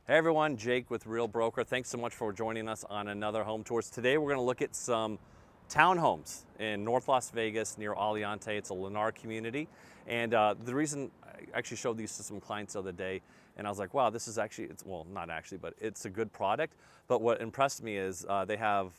Hey everyone, Jake with Real Broker. Thanks so much for joining us on another home tours. Today we're going to look at some townhomes in North Las Vegas near Aliante. It's a Lennar community. And the reason I actually showed these to some clients the other day, and I was like, wow, this is actually, well, not actually, but it's a good product. But what impressed me is we have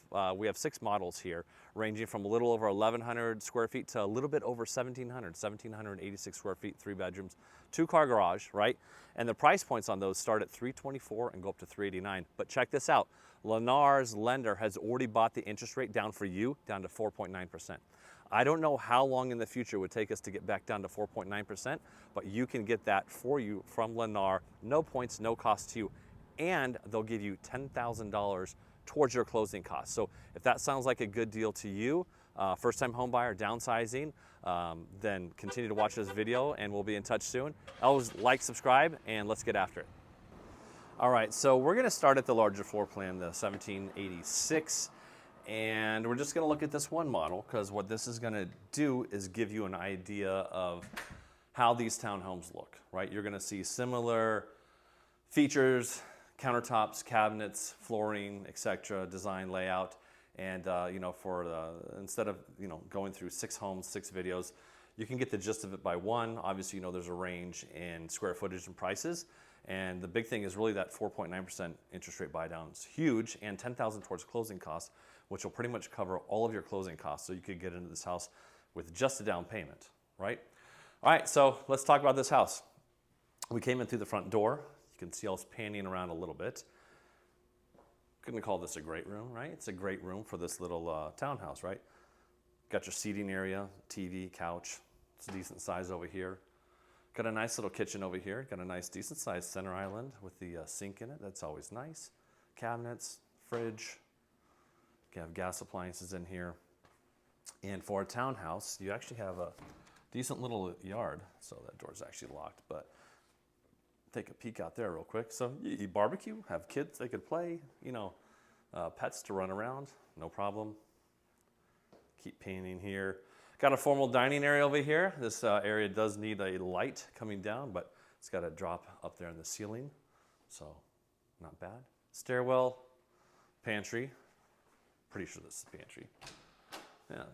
6 models here, ranging from a little over 1,100 square feet to a little bit over 1,786 square feet, 3 bedrooms, 2-car garage, right? And the price points on those start at $324 and go up to $389. But check this out, Lennar's lender has already bought the interest rate down for you, down to 4.9%. I don't know how long in the future it would take us to get back down to 4.9%, but you can get that for you from Lennar, no points, no cost to you, and they'll give you $10,000 towards your closing costs. So if that sounds like a good deal to you, first-time home buyer, downsizing, then continue to watch this video and we'll be in touch soon. Always like, subscribe, and let's get after it. All right, so we're gonna start at the larger floor plan, the 1786. And we're just gonna look at this one model because what this is gonna do is give you an idea of how these townhomes look, right? You're gonna see similar features, countertops, cabinets, flooring, etc., design, layout. And instead of going through 6 homes, 6 videos, you can get the gist of it by one. Obviously, there's a range in square footage and prices. And the big thing is really that 4.9% interest rate buy down is huge, and $10,000 towards closing costs, which will pretty much cover all of your closing costs. So you could get into this house with just a down payment, right? All right, so let's talk about this house. We came in through the front door. You can see us panning around a little bit. Couldn't call this a great room, right? It's a great room for this little townhouse, right? Got your seating area, TV, couch. It's a decent size over here. Got a nice little kitchen over here. Got a nice decent sized center island with the sink in it. That's always nice. Cabinets, fridge. You have gas appliances in here. And for a townhouse, you actually have a decent little yard. So that door's actually locked, but take a peek out there real quick. So you barbecue, have kids, they could play, pets to run around, no problem. Keep painting here. Got a formal dining area over here. This area does need a light coming down, but it's got a drop up there in the ceiling, so not bad. Stairwell, pantry. Pretty sure this is the pantry. Yeah,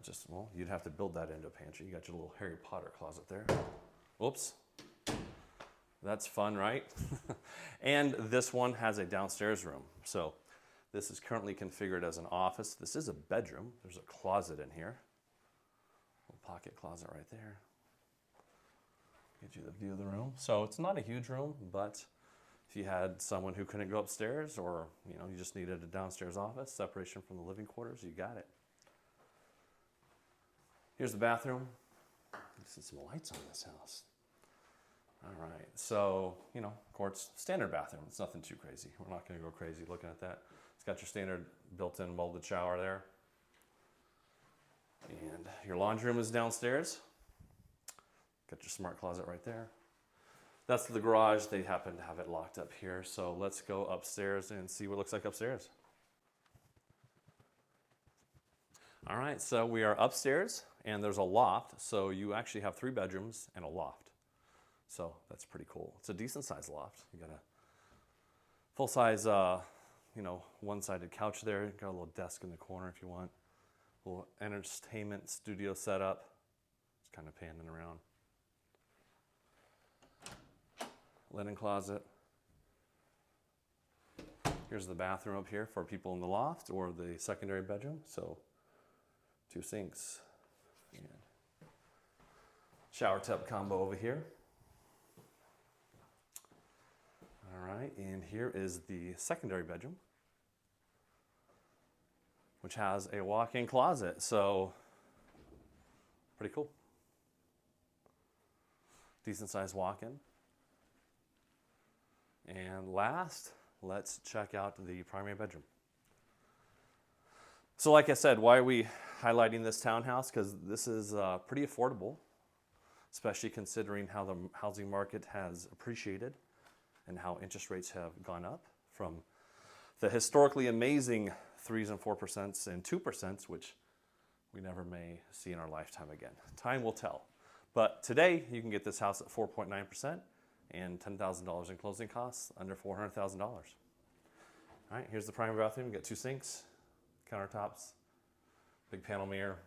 you'd have to build that into a pantry. You got your little Harry Potter closet there. Whoops. That's fun, right? And this one has a downstairs room. So this is currently configured as an office. This is a bedroom. There's a closet in here. Little pocket closet right there. Get you the view of the room. So it's not a huge room, but if you had someone who couldn't go upstairs, or you just needed a downstairs office, separation from the living quarters, you got it. Here's the bathroom. See some lights on this house. All right, so, of course, standard bathroom. It's nothing too crazy. We're not gonna go crazy looking at that. It's got your standard built-in molded shower there. And your laundry room is downstairs. Got your smart closet right there. That's the garage. They happen to have it locked up here. So let's go upstairs and see what it looks like upstairs. All right, so we are upstairs and there's a loft. So you actually have 3 bedrooms and a loft. So that's pretty cool. It's a decent sized loft. You got a full size, one-sided couch there. Got a little desk in the corner if you want. A little entertainment studio setup. Just kind of panning around. Linen closet. Here's the bathroom up here for people in the loft or the secondary bedroom. So 2 sinks and shower tub combo over here. All right, and here is the secondary bedroom, which has a walk-in closet. So pretty cool. Decent sized walk-in. And last, let's check out the primary bedroom. So like I said, why are we highlighting this townhouse? Because this is pretty affordable, especially considering how the housing market has appreciated and how interest rates have gone up from the historically amazing 3s and 4% and 2%, which we never may see in our lifetime again. Time will tell. But today, you can get this house at 4.9%, and $10,000 in closing costs, under $400,000. All right, here's the primary bathroom. You got 2 sinks, countertops, big panel mirror,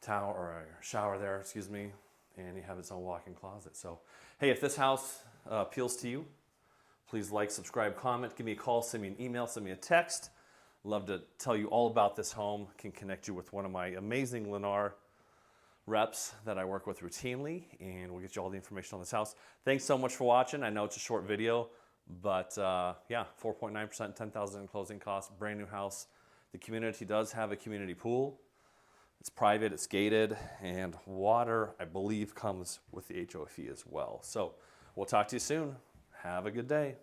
towel or shower there, excuse me, and you have its own walk-in closet. So, hey, if this house appeals to you, please like, subscribe, comment, give me a call, send me an email, send me a text. Love to tell you all about this home. Can connect you with one of my amazing Lennar reps that I work with routinely, and we'll get you all the information on this house. Thanks so much for watching. I know it's a short video, but yeah, 4.9%, $10,000 in closing costs, brand new house. The community does have a community pool. It's private, it's gated, and water, I believe, comes with the HOA fee as well. So we'll talk to you soon. Have a good day.